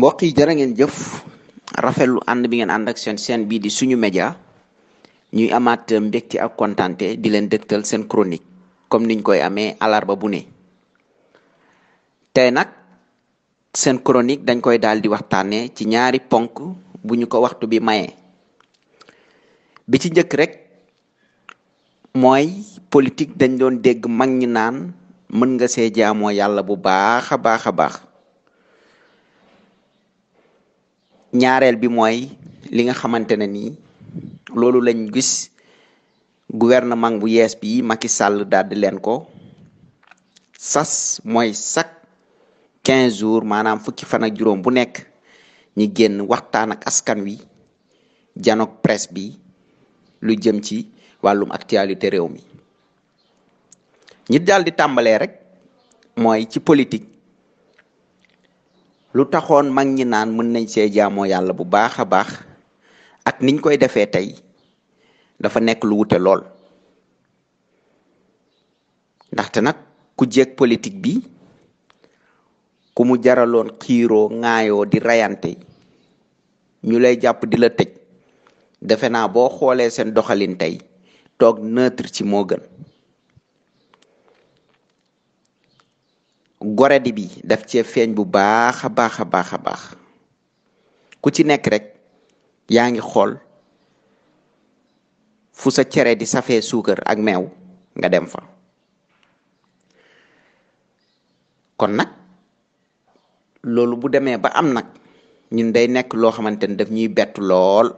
mbokk yi jërë ngeen jëf rafetlu ànd bi ngeen ànd ak seen bii di suñu média ñuy amaat mbégte ak kontante di leen dëgtal seen chronique comme niñ koy amee alarba bu ne tey nag seen chronique dañ koy daal di waxtaanee ci ñaari ponk bu ñu ko waxtu bi mayee bi ci njëkk rek mooy politique dañ doon dégg mag ñi naan mën nga see jaamoo yàlla bu baax a baax a baax ñaareel bi mooy li nga xamante ne nii loolu lañ gis gouvernement bu yees bi Macky Sall daal di leen ko sas mooy chaque 15 jours maanaam fukki fan ak juróom bu nekk ñi génn waxtaan ak askan wi janook presse bi lu jëm ci wàllum actualité réew mi ñi daal di tàmbalee rek mooy ci politique lu taxoon mag ñi naan mën nañ see jaamoo yàlla bu baax a baax ak niñ koy defee tey dafa nekk lu wute lool ndaxte nag ku jéeg politique bi ku mu jaraloon xiiroo ŋaayoo di rayante ñu lay jàpp di la tëj defe naa boo xoolee seen doxalin tey toog neutre ci moo gën goredi bi daf cee feeñ bu baax a baax a baax a baax ku ci nekk rek yaa ngi xool fu sa cere di safee suukar ak meew nga dem fa kon nag loolu bu demee ba am nag ñun day nekk loo xamante ne daf ñuy bett lool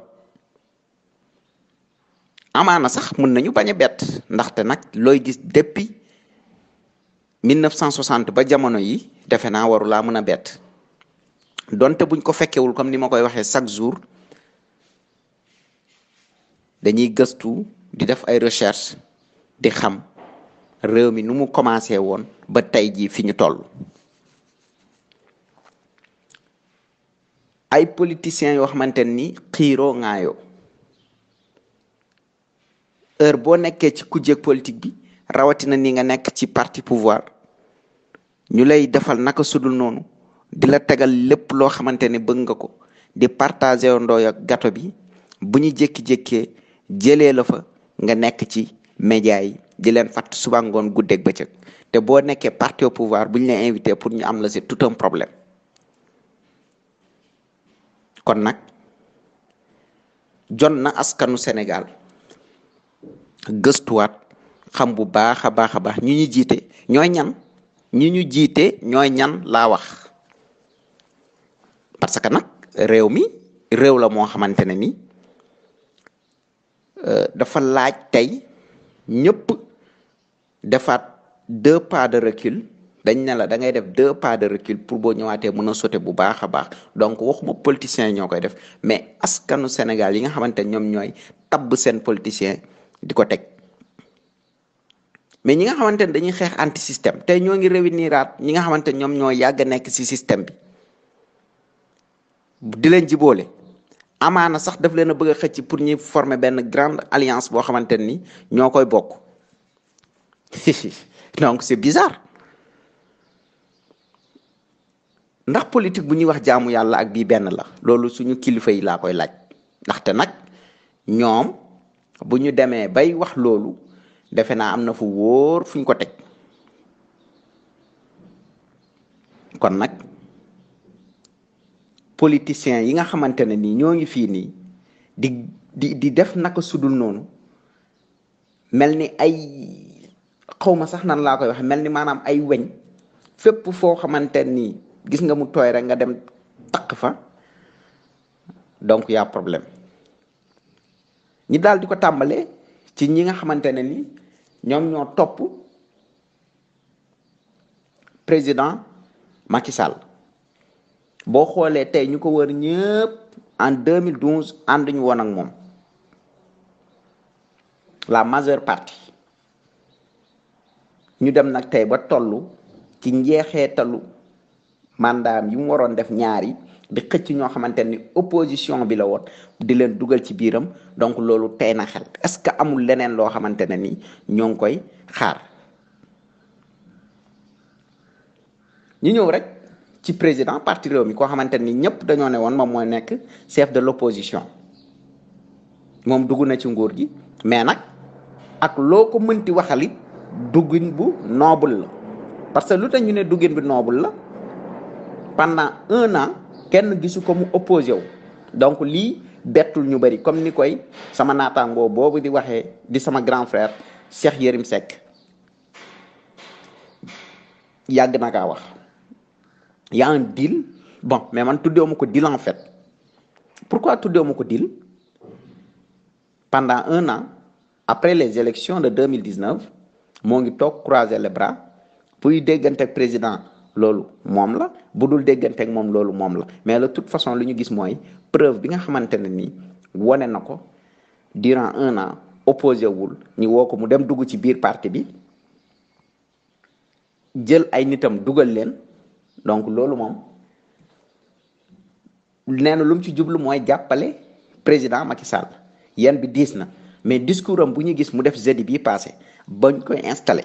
amaana sax mën nañu bañ a bett ndaxte nag looy gis depuis 1960 ba jamono yi defe naa warulaa mën a bett donte buñ ko fekkewul comme ni ma koy waxee chaque jour dañuy gëstu di def ay recherche di xam réew mi nu mu commencé woon ba tey jii fi ñu toll ay politiciens yoo xamante ni xiiroo ŋaayoo heure boo nekkee ci kujjeeg politique bi rawatina ni nga nekk ci parti pouvoir ñu lay defal naka sudul noonu di la tegal lépp loo xamante ne bëgg nga ko di partager ndooy ak gato bi bu ñu jékki-jékkee jëlee la fa nga nekk ci média yi di leen fàtt suba ngoon guddeeg bëccëg te boo nekkee parti au pouvoir bu ñu lay invité pour ñu am la c'est tout un problème kon nag jot na askanu Sénégal gëstuwaat xam bu baax a baax a baax ñu ñu jiite ñooy ñan ñi ñu jiite ñooy ñan laa wax parce que nag réew mi réew la moo xamante ne ni dafa laaj tey ñëpp defaat 2 pas de recul dañ ne la da ngay def 2 pas de recul pour boo ñëwaatee mën a sauter bu baax a baax donc waxuma politiciens yi ñoo koy def mais askanu Sénégal yi nga xamante ne ñoom ñooy tabb seen politicien di ko teg mais ñi nga xamante ne dañuy xeex anti système tey ñoo ngi réuniraat ñi nga xamante ne ñoom ñoo yàgg nekk ci système bi di leen jiboole amaana sax daf leen a bëgg a xëcc pour ñuy former benn grande alliance boo xamante ni ñoo koy bokk donc c'est bizarre ndax politique bu ñuy wax jaamu yàlla ak bii benn la loolu suñu kilifa yi laa koy laaj ndaxte nag ñoom bu ñu demee bay wax loolu defe naa am na fu wóor fuñ ko teg kon nag politiciens yi nga xamante ne nii ñoo ngi fii nii di def naka sudul noonu mel ni ay xawma sax nan laa koy wax mel ni maanaam ay weñ fépp foo xamante nii gis nga mu tooy rek nga dem takk fa donc y'a problème ñi daal di ko tàmbalee ci ñi nga xamante ne ni ñoom ñoo topp président Macky Sall boo xoolee tey ñu ko wër ñëpp en 2012 ànduñu woon ak moom la majeure partie ñu dem nag tey ba tollu ci njeexeetalu mandaam yi mu waroon def ñaari di xëcc ñoo xamante ni opposition bi la woon di leen dugal ci biiram donc loolu tey na xel est-ce que amul leneen loo xamante ne ni ñoo ngi koy xaar ñu ñëw rek ci président parti Rewmi koo xamante ni ñëpp dañoo ne woon moom mooy nekk chef de l'opposition moom dugg na ci nguur gi mais nag ak loo ko mënti waxalit duggin bu noble la parce que lu tax ñu ne duggin bi noble la pendant 1 an kenn gisu ko mu opposé wu donc lii bettul ñu bëri comme ni koy sama naataangoo boobu di waxee di sama grand frère Cheikh Yérim Seck yàgg na kaa wax y a un deal bon mais man tuddeewu ma ko deal en fait pourquoi tuddeewu ma ko deal pendant 1 an après les élections de 2019 moo ngi toog croiser les bras buy déggante ak président loolu moom la bu dul déggante ak moom loolu moom la mais de toute façon lu ñu gis mooy preuve bi nga xamante ne nii wone na ko durant 1 an opposé wul ñu woo ko mu dem dugg ci biir parti bi jël ay nitam dugal leen donc loolu moom nee na lu mu ci jublu mooy jàppale président Macky Sall yéen bi diis na mais discours am bu ñu gis mu def jeudi bii passé bañ koy installé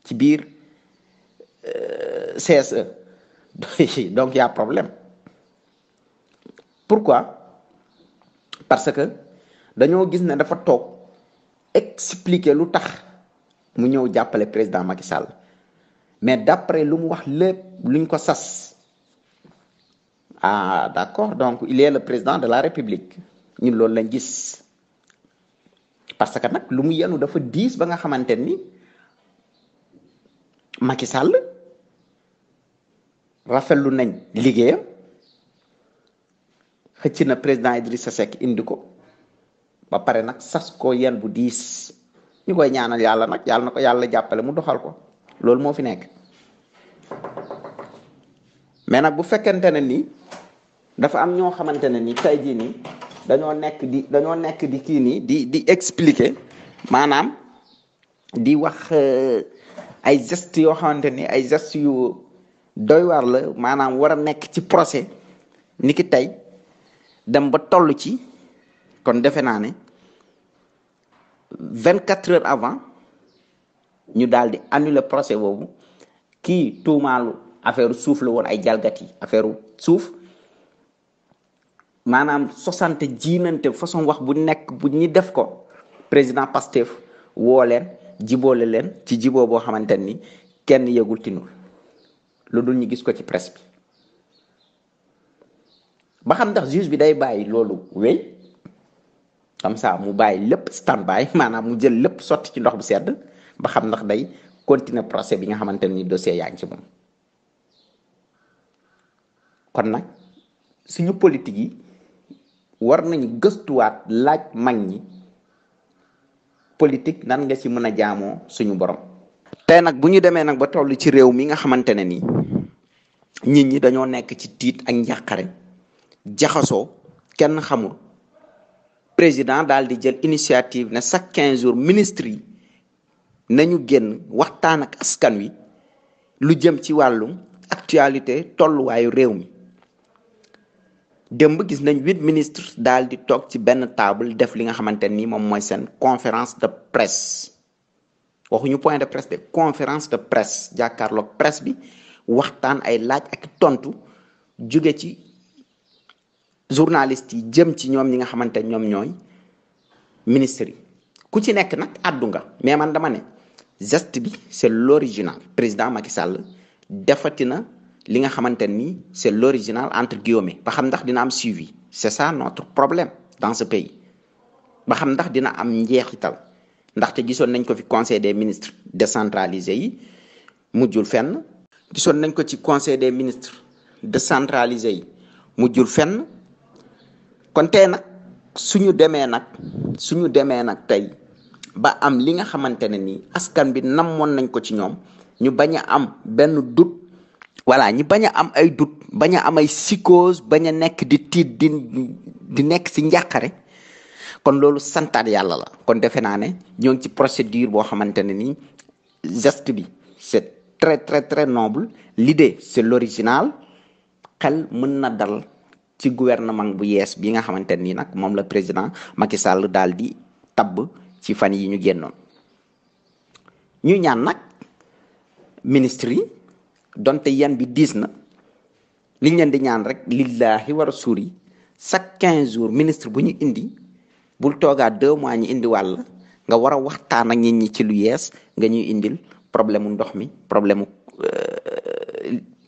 ci biir CSE donc y a problème pourquoi parce que dañoo gis ne dafa toog expliquer lu tax mu ñëw jàppale président Macky Sall mais d'après lu mu wax lépp luñ ko sas ah d'accord donc il est le président de la République ñun loolu lañ gis parce que nag lu mu yenu dafa diis ba nga xamante ni Macky Sall rafetlu nañ liggéeyam xëcc na président Idrissa Seck indi ko ba pare nag sas ko yen bu diis ñu koy ñaanal yàlla nag yàlla na ko yàlla jàppale mu doxal ko loolu moo fi nekk mais nag bu fekkente ne ni dafa am ñoo xamante ne ni tey jii nii dañoo nekk di kii nii di expliquer maanaam di wax ay gestes yoo xamante ni ay gestes yu doy waar la maanaam war a nekk ci procès ni ki tey dem ba toll ci kon defe naa ne 24 heures avant ñu daal di annuler procès boobu kii tuumaalu affaire suuf la woon ay jalgati affaire suuf maanaam 60 jiinante façon wax bu nekk bu ñi def ko président Pastef woo leen jiboole leen ci jiboo boo xamante ni kenn yëgul tinul lu dul ñu gis ko ci presse bi ba xam ndax juge bi day bàyyi loolu wéy comme ça mu bàyyi lépp stand by maanaam mu jël lépp sotti ci ndox bu sedd ba xam ndax day continuer procès bi nga xamante ni dossier yaa ngi ci moom kon nag suñu politique yi war nañu gëstuwaat laaj mag ñi politique nan nga ci mën a jaamoo suñu borom. tey nag bu ñu demee nag ba toll ci réew mi nga xamante ne nii nit ñi dañoo nekk ci tiit ak njàqare jaxasoo kenn xamul président daal di jël initiative ne chaque 15 jours ministres yi nañu génn waxtaan ak askan wi lu jëm ci wàllum actualité tolluwaayu réew mi. démb gis nañ 8 ministres daal di toog ci benn table def li nga xamante ni moom mooy seen conférence de presse waxuñu point de presse de conférence de presse jàkkaarloog presse bi waxtaan ay laaj ak tontu jóge ci journalistes yi jëm ci ñoom ñi nga xamante ñoom ñooy ministres yi ku ci nekk nag àddu nga mais man dama ne geste bi c'est l'original président Macky Sall defati na li nga xamante ni c'est l'original entre guillemets ba xam ndax dina am suivi c'est ça notre problème dans ce pays ba xam ndax dina am njeexital ndaxte gisoon nañ ko fi conseil des ministres décentralisé yi mujjul fenn gisoon nañ ko ci conseil des ministres décentralisé yi mujjul fenn kon tey nag suñu demee nag tey ba am li nga xamante ne ni askan bi namoon nañ ko ci ñoom ñu bañ a am benn doute voilà ñi bañ a am ay doute bañ a am ay psychose bañ a nekk di tiit di nekk ci njàqare kon loolu santaat yàlla la kon defe naa ne ñoo ngi ci procédure boo xamante ne ni geste bi c'est très très très noble l'idée c'est l'original xel mën na dal ci gouvernement bu yees bi nga xamante ni nag moom la président Macky Sall daal di tabb ci fan yi ñu génnoon ñu ñaan nag ministre yi donte yan bi diis na liñ leen di ñaan rek lillahi wa rasuli chaque 15 jours ministre bu ñu indi bul toogaat 2 mois ñu indi wàll nga war a waxtaan ak nit ñi ci lu yees nga ñuy indil problème mu ndox mi problème mu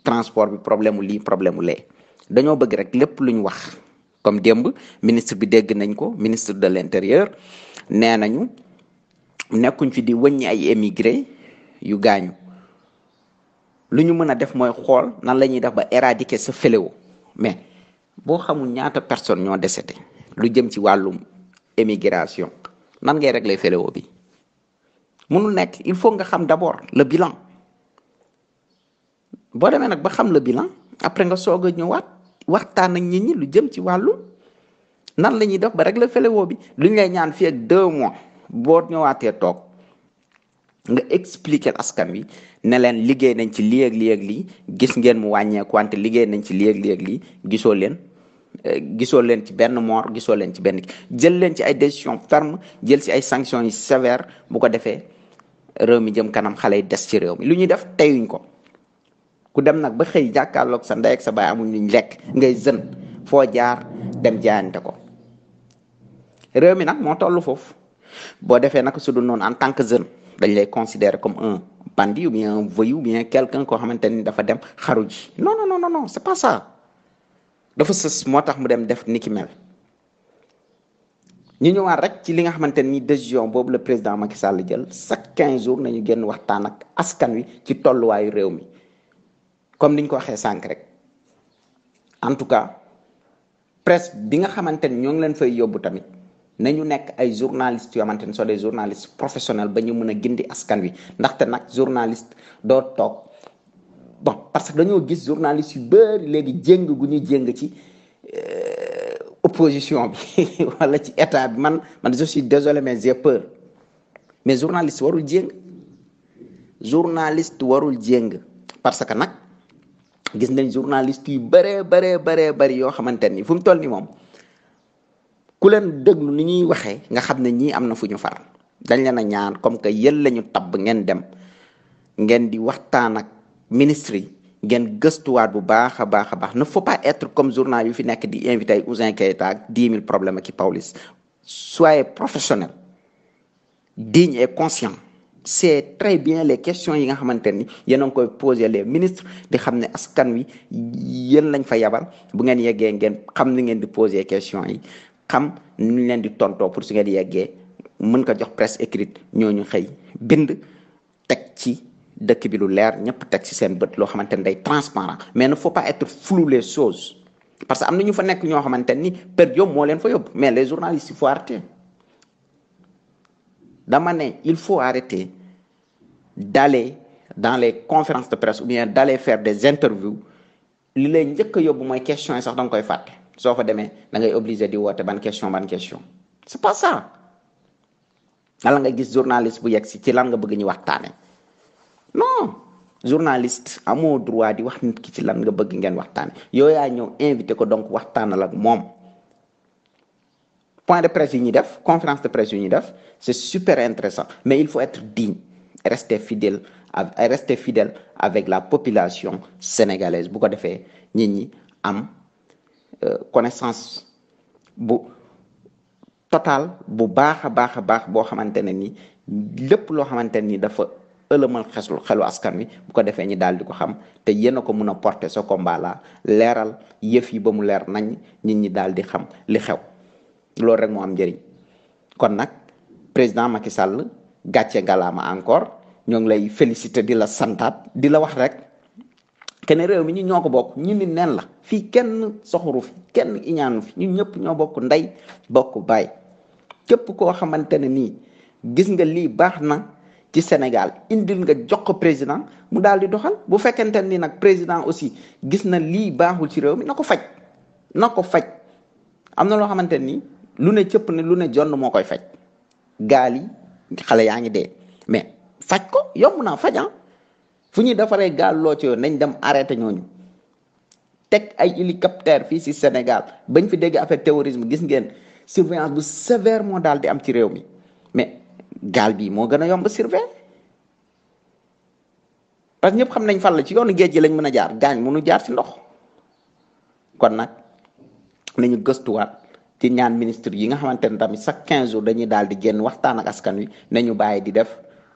transport bi problème mu lii problème mu lee dañoo bëgg rek lépp lu ñu wax comme démb ministre bi dégg nañ ko ministre de l'intérieur nee nañu nekkuñ fi di wëññi ay émigré yu gaañu lu ñu mën a def mooy xool nan la ñuy def ba éradiquer ce fléau mais boo xamul ñaata personne ñoo décédé lu jëm ci wàllum émigration nan ngay régler fléau bi mënul nekk il faut nga xam d'abord le bilan boo demee nag ba xam le bilan après nga soog a ñëwaat waxtaan ak nit ñi lu jëm ci wàllu nan la ñuy def ba régler fléau bi lu ñu lay ñaan fii ak 2 mois boo ñëwaatee toog nga expliquer askan wi ne leen liggéey nañ ci lii ak lii ak lii gis ngeen mu wàññeeku wante liggéey nañ ci lii ak lii ak lii gisoo leen ci benn mort gisoo leen ci benn jël leen ci ay décisions fermes jël ci ay sanctions yu sévères bu ko defee réew mi jëm kanam xale yi des ci réew mi lu ñuy def teyuñ ko ku dem nag ba xëy jàkkaarloog sa ndey ak sa baay amuñ luñ lekk ngay jeune foo jaar dem jaayante ko réew mi nag moo toll foofu boo defee nag su dul noonu en tant que jeune dañ lay considérer comme un bandit ou bien un voyou ou bien quelqu'un koo xamante ni dafa dem xaru ji non c'est pas ça dafa sës moo tax mu dem def ni ki mel ñu ñëwaat rek ci li nga xamante ni décision boobu le président Macky Sall jël chaque 15 jours nañu génn waxtaan ak askan wi ci tolluwaayu réew mi comme niñ ko waxee sànq rek en tout cas presse bi nga xamante ni ñoo ngi leen fay yóbbu tamit nañu nekk ay journalistes yoo xamante ni sont des journalistes professionnels ba ñu mën a gindi askan wi ndaxte nag journaliste doo toog bon parce que dañoo gis journalistes yu bëri léegi jéng gu ñu jéng ci opposition bi wala ci état bi man je suis désolé mais j'ai peur mais journaliste warul jéng parce que nag gis nañ journaliste yu bëree yoo xamante ni fu mu toll ni moom ku leen déglu ni ñuy waxee nga xam ne ñii am na fu ñu far dañ leen a ñaan comme que yéen la ñu tabb ngeen dem ngeen di waxtaan ak ministre yi ngeen gëstuwaat bu baax a baax ne faut pas être comme journal yu fi nekk di invité ay Ouzin Keita ak 10 000 problèmes ak i Pawlish soyez professionnel digne et conscient c'est très bien les questions yi nga xamante ni yéen a ngi koy poser les ministres di xam ne askan wi yéen lañ fa yabal bu ngeen yeggee ngeen xam ni ngeen di poser questions yi xam nu leen di tontoo pour su ngeen yeggee mën ko jox presse écrite ñooñu xëy bind teg ci dëkk bi lu leer ñëpp teg ci seen bët loo xamante ni day transparent mais ne faut pas être flou les choses parce que am na ñu fa nekk ñoo xamante ni per diem moo leen fa yóbbu mais les journalistes il faut arrêter dama ne il faut arrêter d'aller dans les conférences de presse ou bien d'aller faire des interviews li lay njëkk a yóbbu mooy questions yi sax da nga koy fàtte soo fa demee da ngay obligé di woote ban question c'est pas ça wala nga gis journaliste bu yegg si ci lan nga bëgg ñu waxtaane non journaliste amoo droit di wax nit ki ci lan nga bëgg ngeen waxtaane yow yaa ñëw invité ko donc waxtaanal ak moom point de presse yi ñuy def conférence de presse yi ñuy def c'est super intéressant mais il faut être digne rester fidèle avec la population sénégalaise bu ko defee nit ñi am connaissance bu total bu baax a baax boo xamante ne ni lépp loo xamante ni dafa ëlëmal xelu askan wi bu ko defee ñi daal di ko xam te yéen a ko mën a porter ce combat là leeral yëf yi ba mu leer nañ nit ñi daal di xam li xew loolu rek moo am njëriñ kon nag président Macky Sall gàcce ngalaama encore ñoo ngi lay féliciter di la santaat di la wax rek kenn réew mi ñu ñoo ko bokk ñu ni nen la fii kenn soxoru fi kenn iñaanu fi ñun ñëpp ñoo bokk ndey bokk baay képp koo xamante ne nii gis nga lii baax na ci Sénégal indil nga jox ko président mu daal di doxal bu fekkente ni nag président aussi gis na lii baaxul ci réew mi na ko faj am na loo xamante ni lu ne cëpp ne lu ne jonn moo koy faj gaal yi xale yaa ngi dee mais faj ko yomb naa faj fu ñuy defaree gaal loo ci yoon nañ dem arrêté ñooñu teg ay hélicoptère fii si Sénégal bañ fi dégg affaire terrorisme gis ngeen surveillance bu sévère moo daal di am ci réew mi mais gaal bi moo gën a yomb surveiller parce que ñëpp xam nañ fan la ci yoonu géej gi lañ mën a jaar gaañ mënu jaar si ndox kon nag nañu gëstuwaat ci ñaan ministre yi nga xamante ne tamit chaque 15 jours dañuy daal di génn waxtaan ak askan wi nañu bàyyi di def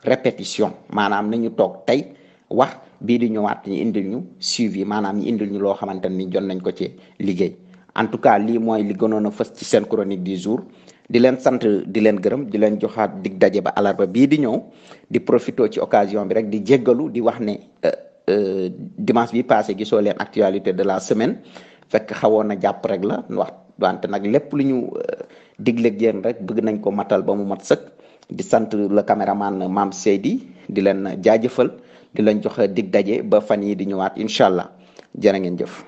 répétition maanaam nañu toog tey wax bii di ñëwaat ñu indil ñu suivi maanaam ñu indil ñu loo xamante ni jot nañ ko ci liggéey en tout cas lii mooy li gënoon a fës ci seen chronique du jour di leen sant di leen gërëm di leen joxaat dig daje ba alarba bii di ñëw di profito ci occasion bi rek di jéggalu di wax ne dimanche bi passé gisoo leen actualité de la semaine fekk xawoon na jàpp rek la wax wante nag lépp lu ñu digleeg yéen rek bëgg nañ ko matal ba mu mat sëkk di sant le caméraman Mame Seydi di leen jaajëfal di leen jox dig daje ba fan yi di ñëwaat incha allah jërë ngeen jëf.